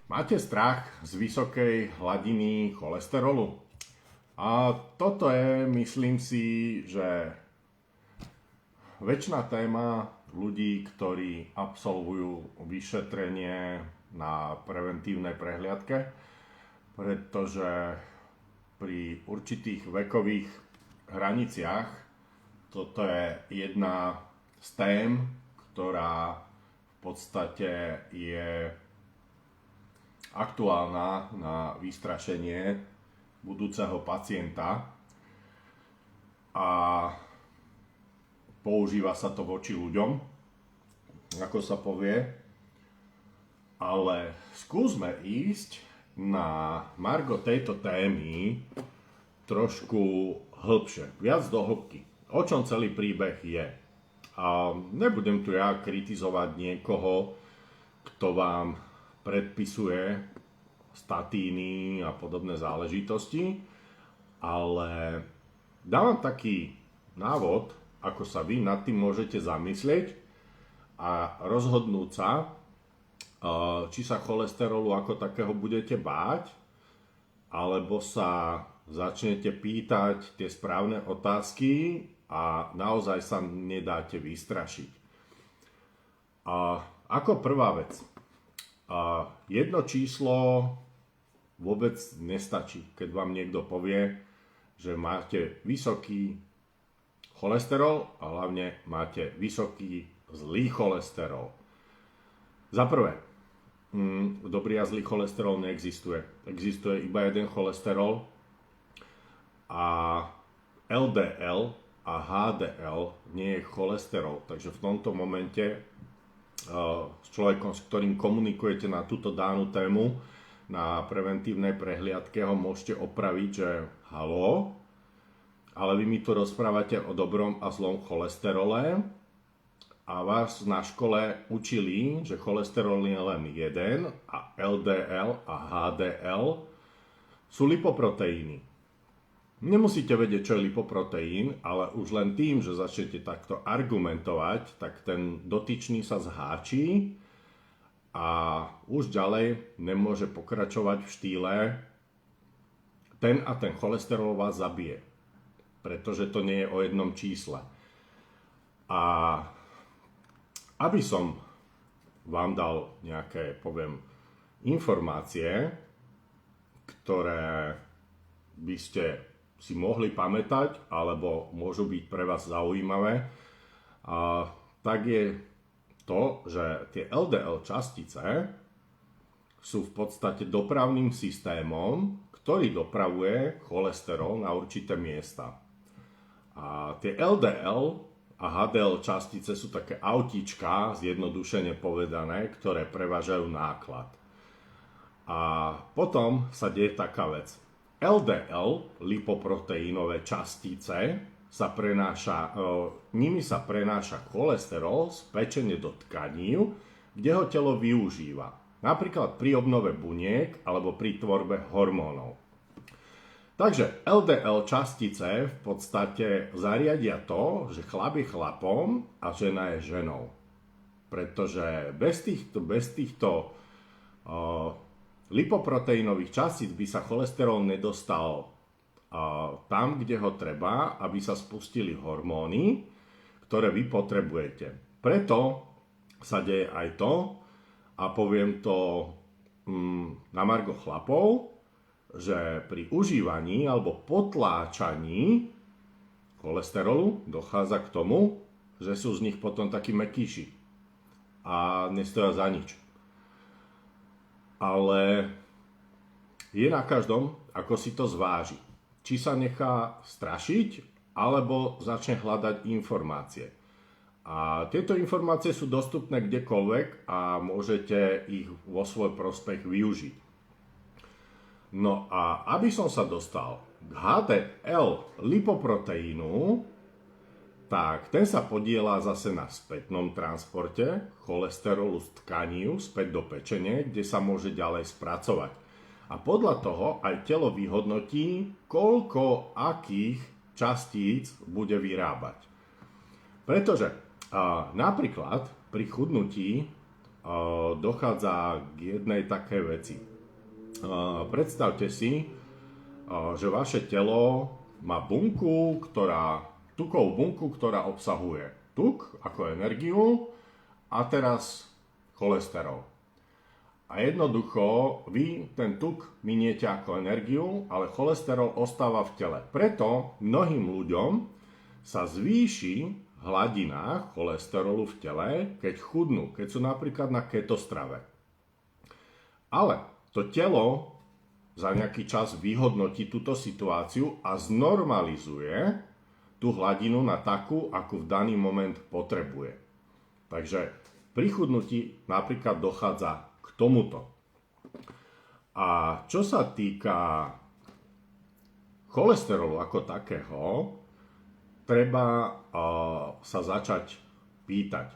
Máte strach z vysokej hladiny cholesterolu? A toto je, myslím si, že väčšina téma ľudí, ktorí absolvujú vyšetrenie na preventívnej prehliadke, pretože pri určitých vekových hraniciach toto je jedna z tém, ktorá v podstate je aktuálna na vystrašenie budúceho pacienta a používa sa to voči ľuďom, ako sa povie, ale skúsme ísť na margo tejto témy trošku hĺbšie, viac do hĺbky. O čom celý príbeh je. A nebudem tu ja kritizovať niekoho, kto vám predpisuje statíny a podobné záležitosti, ale dávam taký návod, ako sa vy nad tým môžete zamyslieť a rozhodnúť sa, či sa cholesterolu ako takého budete báť, alebo sa začnete pýtať tie správne otázky a naozaj sa nedáte vystrašiť. Ako prvá vec, jedno číslo vôbec nestačí, keď vám niekto povie, že máte vysoký cholesterol a hlavne máte vysoký zlý cholesterol. Za prvé, dobrý a zlý cholesterol neexistuje. Existuje iba jeden cholesterol a LDL a HDL nie je cholesterol. Takže v tomto momente s človekom, s ktorým komunikujete na túto danú tému, na preventívnej prehliadke, ho môžete opraviť, že haló, ale vy mi tu rozprávate o dobrom a zlom cholesterole a vás na škole učili, že cholesterol je len jeden a LDL a HDL sú lipoproteíny. Nemusíte vedieť, čo je lipoproteín, ale už len tým, že začnete takto argumentovať, tak ten dotyčný sa zháčí a už ďalej nemôže pokračovať v štýle ten a ten cholesterol vás zabije, pretože to nie je o jednom čísle. A aby som vám dal nejaké, poviem, informácie, ktoré by ste si mohli pamätať, alebo môžu byť pre vás zaujímavé, tak je to, že tie LDL častice sú v podstate dopravným systémom, ktorý dopravuje cholesterol na určité miesta. A tie LDL a HDL častice sú také autíčka, zjednodušene povedané, ktoré prevážajú náklad. A potom sa deje taká vec. LDL, lipoproteínové častice, nimi sa prenáša cholesterol z pečene do tkaní, kde ho telo využíva. Napríklad pri obnove buniek alebo pri tvorbe hormónov. Takže LDL častice v podstate zariadia to, že chlap je chlapom a žena je ženou. Pretože bez týchto lipoproteínových častíc by sa cholesterol nedostal tam, kde ho treba, aby sa spustili hormóny, ktoré vy potrebujete. Preto sa deje aj to, a poviem to na margo chlapov, že pri užívaní alebo potláčaní cholesterolu dochádza k tomu, že sú z nich potom takí mäkkýši a nestoja za nič. Ale je na každom, ako si to zváži. Či sa nechá strašiť, alebo začne hľadať informácie. A tieto informácie sú dostupné kdekoľvek a môžete ich vo svoj prospech využiť. No a aby som sa dostal k HDL lipoproteínu, tak ten sa podieľa zase na spätnom transporte cholesterolu z tkaní späť do pečene, kde sa môže ďalej spracovať. A podľa toho aj telo vyhodnotí, koľko akých častíc bude vyrábať. Pretože napríklad pri chudnutí dochádza k jednej takej veci. Predstavte si, že vaše telo má tukovú bunku, ktorá obsahuje tuk ako energiu a teraz cholesterol. A jednoducho vy ten tuk miniete ako energiu, ale cholesterol ostáva v tele. Preto mnohým ľuďom sa zvýši hladina cholesterolu v tele, keď chudnú, keď sú napríklad na ketostrave. Ale to telo za nejaký čas vyhodnotí túto situáciu a znormalizuje tú hladinu na takú, akú v daný moment potrebuje. Takže pri chudnutí napríklad dochádza k tomuto. A čo sa týka cholesterolu ako takého, treba sa začať pýtať,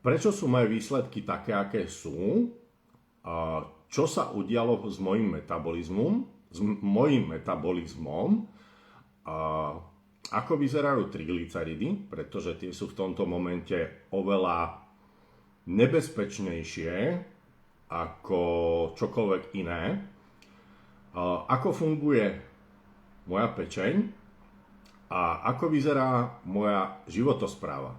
prečo sú moje výsledky také, aké sú, čo sa udialo s mojím metabolizmom, ako vyzerajú triglyceridy, pretože tie sú v tomto momente oveľa nebezpečnejšie ako čokoľvek iné, ako funguje moja pečeň a ako vyzerá moja životospráva.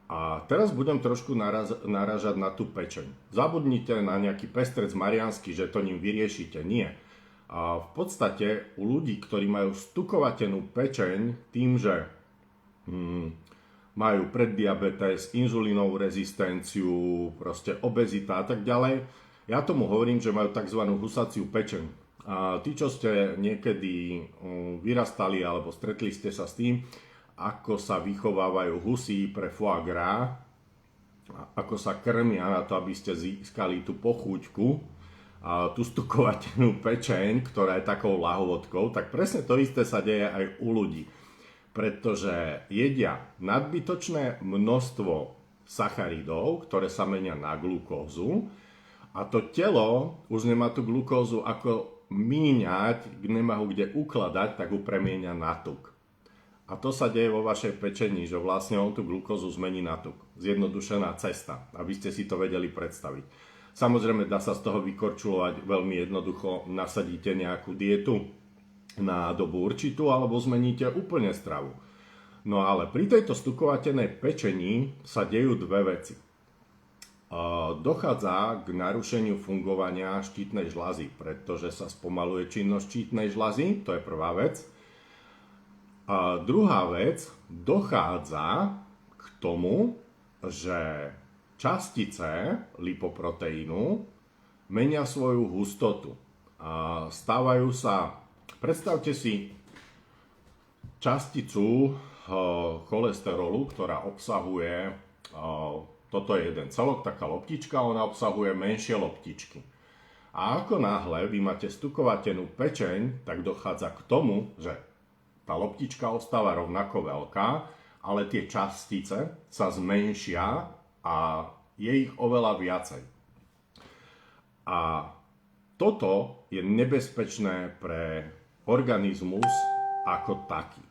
A teraz budem trošku narážať na tú pečeň. Zabudnite na nejaký pestrec mariánsky, že to ním vyriešite. Nie. A v podstate u ľudí, ktorí majú stukovatenú pečeň tým, že majú preddiabetes, inzulínovú rezistenciu, proste obezita a tak ďalej, ja tomu hovorím, že majú tzv. Husaciu pečeň. A tí, čo ste niekedy vyrastali alebo stretli ste sa s tým, ako sa vychovávajú husy pre foie gras, ako sa krmia na to, aby ste získali tú pochúťku, tú stukovatenú pečeň, ktorá je takou lahovodkou, tak presne to isté sa deje aj u ľudí. Pretože jedia nadbytočné množstvo sacharidov, ktoré sa menia na glukózu, a to telo už nemá tú glukózu ako míňať, nemá ho kde ukladať, tak ho premieňa na tuk. A to sa deje vo vašej pečení, že vlastne on tú glukózu zmení na tuk. Zjednodušená cesta, aby ste si to vedeli predstaviť. Samozrejme, dá sa z toho vykorčulovať veľmi jednoducho, nasadíte nejakú dietu na dobu určitú alebo zmeníte úplne stravu. No ale pri tejto stukovatenej pečení sa dejú dve veci. Dochádza k narušeniu fungovania štítnej žľazy, pretože sa spomaluje činnosť štítnej žľazy, to je prvá vec. A druhá vec, dochádza k tomu, že častice lipoproteínu menia svoju hustotu a stávajú sa, predstavte si časticu cholesterolu, ktorá obsahuje, toto je jeden celok, taká loptička, ona obsahuje menšie loptičky. A ako náhle vy máte stukovatenú pečeň, tak dochádza k tomu, že tá loptička ostáva rovnako veľká, ale tie častice sa zmenšia a je ich oveľa viacej. A toto je nebezpečné pre organizmus ako taký.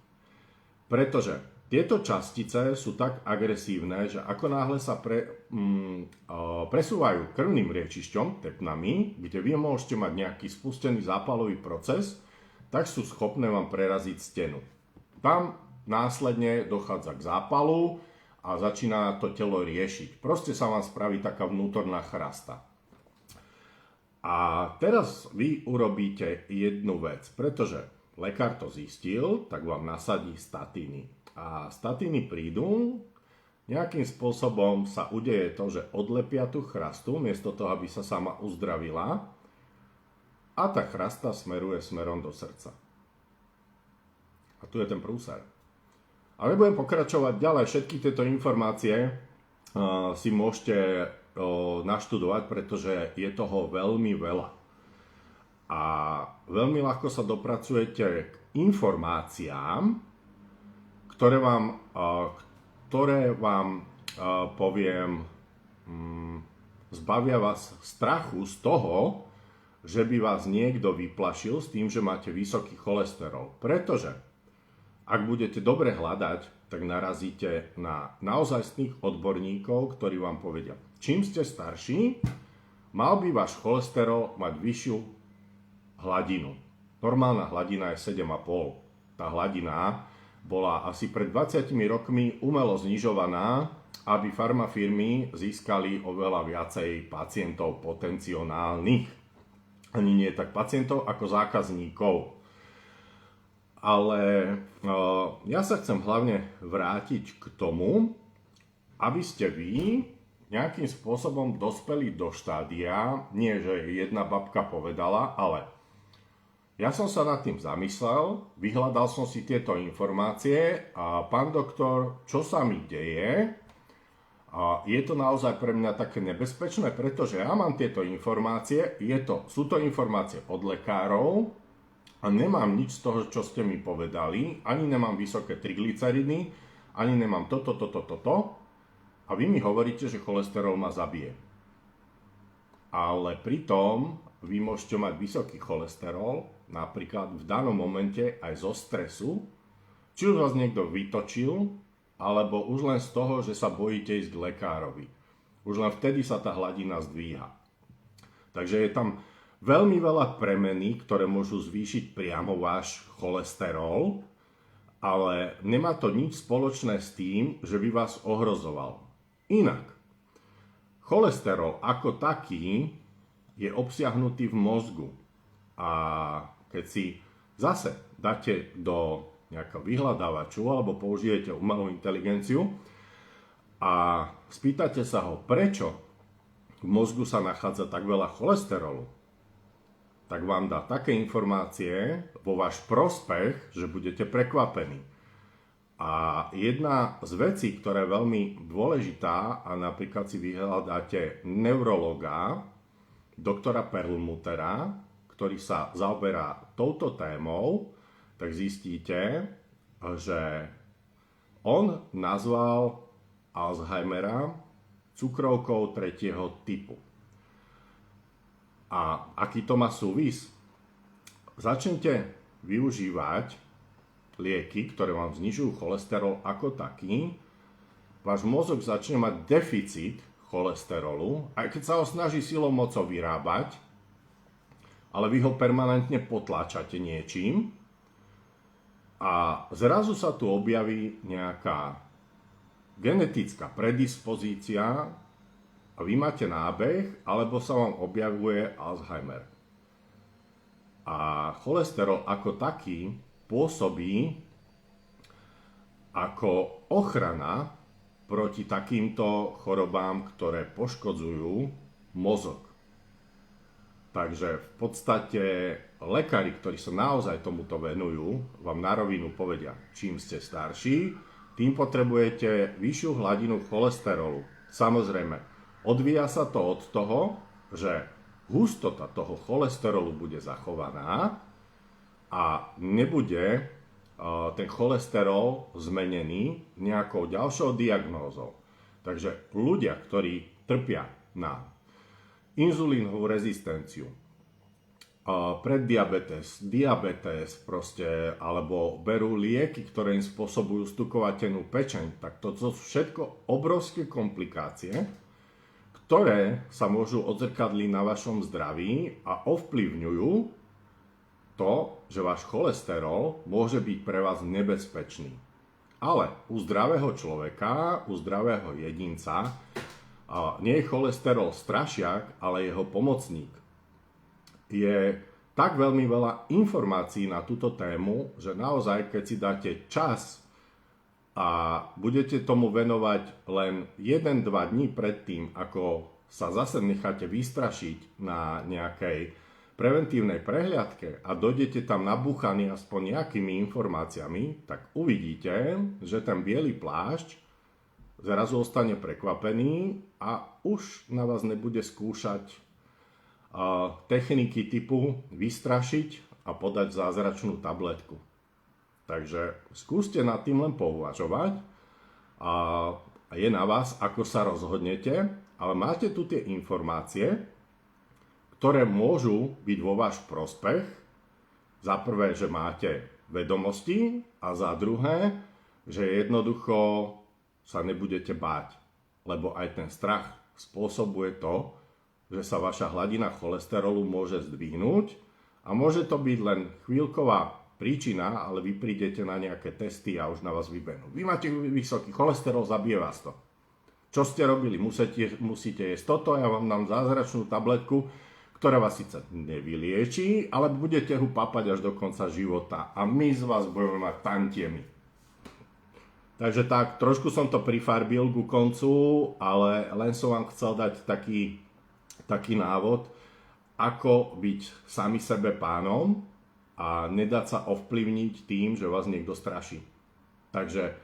Pretože tieto častice sú tak agresívne, že ako náhle sa presúvajú krvným riečišťom, tepnami, kde vy môžete mať nejaký spustený zápalový proces, tak sú schopné vám preraziť stenu. Tam následne dochádza k zápalu a začína to telo riešiť. Proste sa vám spraví taká vnútorná chrasta. A teraz vy urobíte jednu vec, pretože lekár to zistil, tak vám nasadí statíny. A statíny prídu, nejakým spôsobom sa udeje to, že odlepia tú chrastu, miesto toho, aby sa sama uzdravila, a tá chrasta smeruje smerom do srdca. A tu je ten prúser. Ale nebudem pokračovať ďalej, všetky tieto informácie si môžete naštudovať, pretože je toho veľmi veľa. A veľmi ľahko sa dopracujete k informáciám, ktoré vám poviem, zbavia vás strachu z toho, že by vás niekto vyplašil s tým, že máte vysoký cholesterol. Pretože Ak budete dobre hľadať, tak narazíte na naozajstných odborníkov, ktorí vám povedia, čím ste starší, mal by váš cholesterol mať vyššiu hladinu. Normálna hladina je 7,5. Tá hladina bola asi pred 20 rokmi umelo znižovaná, aby farmafirmy získali oveľa viacej pacientov potenciálnych. Ani nie tak pacientov, ako zákazníkov. Ale ja sa chcem hlavne vrátiť k tomu, aby ste vy nejakým spôsobom dospeli do štádia, nie že jedna babka povedala, ale ja som sa nad tým zamyslel, vyhľadal som si tieto informácie a pán doktor, čo sa mi deje? A je to naozaj pre mňa také nebezpečné, pretože ja mám tieto informácie, sú to informácie od lekárov a nemám nič z toho, čo ste mi povedali, ani nemám vysoké triglyceridy, ani nemám toto. A vy mi hovoríte, že cholesterol ma zabije. Ale pritom vy môžete mať vysoký cholesterol, napríklad v danom momente aj zo stresu, či už vás niekto vytočil, alebo už len z toho, že sa bojíte ísť k lekárovi. Už len vtedy sa tá hladina zdvíha. Takže je tam veľmi veľa premení, ktoré môžu zvýšiť priamo váš cholesterol, ale nemá to nič spoločné s tým, že by vás ohrozoval. Inak, cholesterol ako taký je obsiahnutý v mozgu. A keď si zase dáte do nejakého vyhľadávaču alebo použijete umelú inteligenciu a spýtate sa ho, prečo v mozgu sa nachádza tak veľa cholesterolu, tak vám dá také informácie vo váš prospech, že budete prekvapení. A jedna z vecí, ktorá je veľmi dôležitá, a napríklad si vyhľadáte neurologa, doktora Perlmuttera, ktorý sa zaoberá touto témou, tak zistíte, že on nazval Alzheimera cukrovkou 3. typu. A aký to má súvis? Začnite využívať lieky, ktoré vám znižujú cholesterol ako taký. Váš mozog začne mať deficit cholesterolu, aj keď sa ho snaží silou mocou vyrábať, ale vy ho permanentne potláčate niečím a zrazu sa tu objaví nejaká genetická predispozícia a vy máte nábeh, alebo sa vám objavuje Alzheimer. A cholesterol ako taký pôsobí ako ochrana proti takýmto chorobám, ktoré poškodzujú mozog. Takže v podstate lekári, ktorí sa naozaj tomuto venujú, vám na rovinu povedia, čím ste starší, tým potrebujete vyššiu hladinu cholesterolu. Samozrejme, odvíja sa to od toho, že hustota toho cholesterolu bude zachovaná a nebude ten cholesterol zmenený nejakou ďalšou diagnózou. Takže ľudia, ktorí trpia na inzulínovú rezistenciu, preddiabetes, diabetes proste, alebo berú lieky, ktoré im spôsobujú stukovatenú pečeň, tak to sú všetko obrovské komplikácie, ktoré sa môžu odzrkadliť na vašom zdraví a ovplyvňujú to, že váš cholesterol môže byť pre vás nebezpečný. Ale u zdravého človeka, u zdravého jedinca, nie je cholesterol strašiak, ale jeho pomocník. Je tak veľmi veľa informácií na túto tému, že naozaj, keď si dáte čas a budete tomu venovať len 1-2 dní predtým, ako sa zase necháte vystrašiť na nejakej preventívnej prehliadke a dojdete tam nabúchaní aspoň nejakými informáciami, tak uvidíte, že ten biely plášť zrazu ostane prekvapený a už na vás nebude skúšať techniky typu vystrašiť a podať zázračnú tabletku. Takže skúste nad tým len pouvažovať a je na vás, ako sa rozhodnete, ale máte tu tie informácie, ktoré môžu byť vo váš prospech. Za prvé, že máte vedomosti a za druhé, že jednoducho sa nebudete báť. Lebo aj ten strach spôsobuje to, že sa vaša hladina cholesterolu môže zdvihnúť a môže to byť len chvíľková príčina, ale vy prídete na nejaké testy a už na vás vybenú. Vy máte vysoký cholesterol, zabije vás to. Čo ste robili? Musíte jesť toto, ja vám dám zázračnú tabletku, ktorá vás síce nevylieči, ale budete ho papať až do konca života. A my z vás budeme mať tantiemy. Takže tak, trošku som to prifarbil ku koncu, ale len som vám chcel dať taký návod, ako byť sami sebe pánom a nedať sa ovplyvniť tým, že vás niekto straší. Takže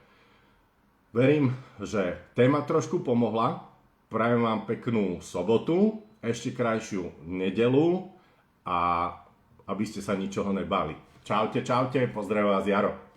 verím, že téma trošku pomohla. Prajem vám peknú sobotu, ešte krajšiu nedelu a aby ste sa ničoho nebali. Čaute, čaute, pozdravím vás Jaro.